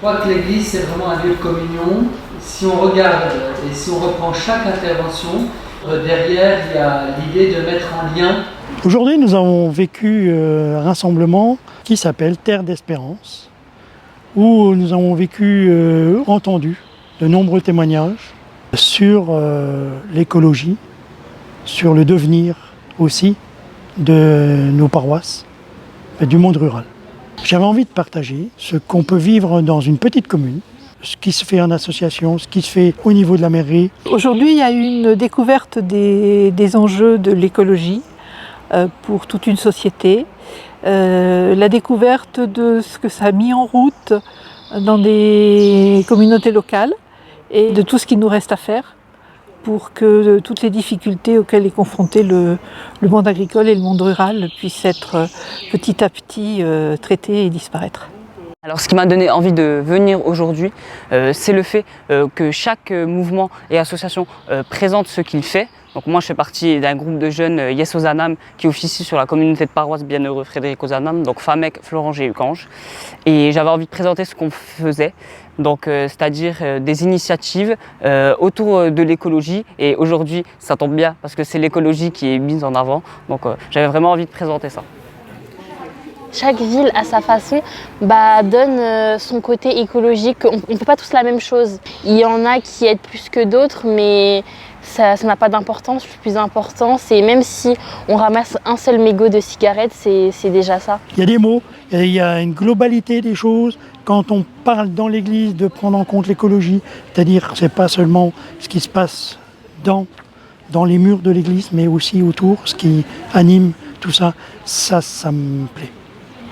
Je crois que l'église, c'est vraiment un lieu de communion. Si on regarde et si on reprend chaque intervention, derrière, il y a l'idée de mettre en lien. Aujourd'hui, nous avons vécu un rassemblement qui s'appelle Terre d'Espérance, où nous avons entendu de nombreux témoignages sur l'écologie, sur le devenir aussi de nos paroisses, du monde rural. J'avais envie de partager ce qu'on peut vivre dans une petite commune, ce qui se fait en association, ce qui se fait au niveau de la mairie. Aujourd'hui, il y a eu une découverte des enjeux de l'écologie pour toute une société, la découverte de ce que ça a mis en route dans des communautés locales et de tout ce qu'il nous reste à faire pour que toutes les difficultés auxquelles est confronté le monde agricole et le monde rural puissent être petit à petit traitées et disparaître. Alors ce qui m'a donné envie de venir aujourd'hui, c'est le fait que chaque mouvement et association présente ce qu'il fait. Donc moi je fais partie d'un groupe de jeunes Yes Ozanam qui officie sur la communauté de paroisse Bienheureux Frédéric Ozanam, donc Famec, Floranger et Ucange. Et j'avais envie de présenter ce qu'on faisait, donc c'est-à-dire des initiatives autour de l'écologie. Et aujourd'hui ça tombe bien parce que c'est l'écologie qui est mise en avant, donc j'avais vraiment envie de présenter ça. Chaque ville, à sa façon, donne son côté écologique. On ne fait pas tous la même chose. Il y en a qui aident plus que d'autres, mais ça n'a pas d'importance. Le plus important, c'est même si on ramasse un seul mégot de cigarette, c'est déjà ça. Il y a des mots, il y a une globalité des choses. Quand on parle dans l'église de prendre en compte l'écologie, c'est-à-dire c'est pas seulement ce qui se passe dans les murs de l'église, mais aussi autour, ce qui anime tout ça, ça me plaît.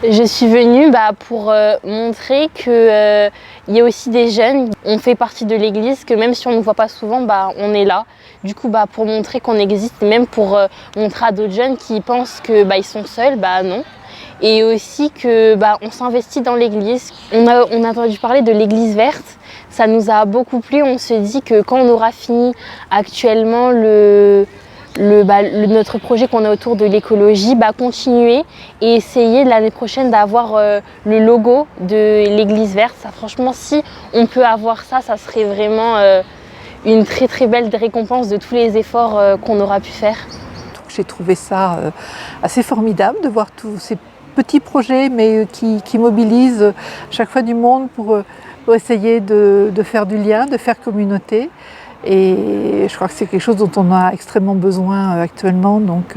Je suis venue pour montrer qu'il y a aussi des jeunes, on fait partie de l'église, que même si on ne nous voit pas souvent, on est là. Du coup, pour montrer qu'on existe, même pour montrer à d'autres jeunes qui pensent qu'ils sont seuls, non. Et aussi qu'on s'investit dans l'église. On a entendu parler de l'église verte, ça nous a beaucoup plu. On se dit que quand on aura fini actuellement notre projet qu'on a autour de l'écologie, continuer et essayer l'année prochaine d'avoir le logo de l'église verte. Ça, franchement, si on peut avoir ça, ça serait vraiment une très très belle récompense de tous les efforts qu'on aura pu faire. J'ai trouvé ça assez formidable de voir tous ces petits projets mais qui mobilisent chaque fois du monde pour essayer de faire du lien, de faire communauté. Et je crois que c'est quelque chose dont on a extrêmement besoin actuellement, donc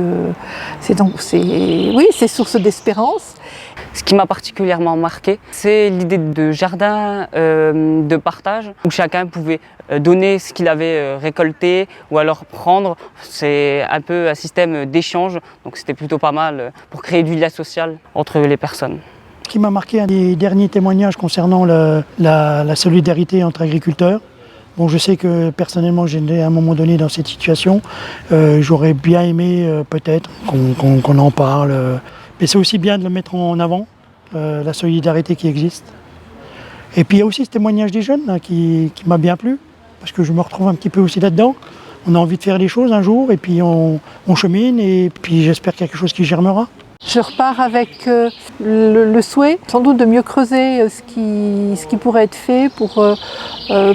c'est source d'espérance. Ce qui m'a particulièrement marqué, c'est l'idée de jardin de partage, où chacun pouvait donner ce qu'il avait récolté ou alors prendre. C'est un peu un système d'échange, donc c'était plutôt pas mal pour créer du lien social entre les personnes. Ce qui m'a marqué, un des derniers témoignages concernant la solidarité entre agriculteurs. Bon, je sais que personnellement, j'étais à un moment donné dans cette situation. J'aurais bien aimé peut-être qu'on en parle. Mais c'est aussi bien de le mettre en avant, la solidarité qui existe. Et puis il y a aussi ce témoignage des jeunes là, qui m'a bien plu, parce que je me retrouve un petit peu aussi là-dedans. On a envie de faire des choses un jour, et puis on chemine, et puis j'espère quelque chose qui germera. Je repars avec le souhait, sans doute, de mieux creuser ce qui pourrait être fait pour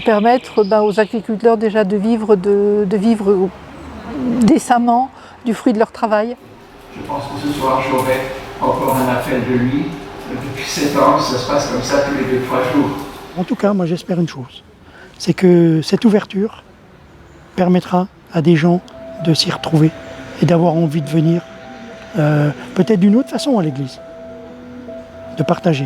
permettre aux agriculteurs déjà de vivre décemment du fruit de leur travail. Je pense que ce soir, j'aurai encore un appel de lui. Depuis 7 ans, ça se passe comme ça tous les 2-3 jours. En tout cas, moi j'espère une chose, c'est que cette ouverture permettra à des gens de s'y retrouver et d'avoir envie de venir peut-être d'une autre façon à l'église, de partager.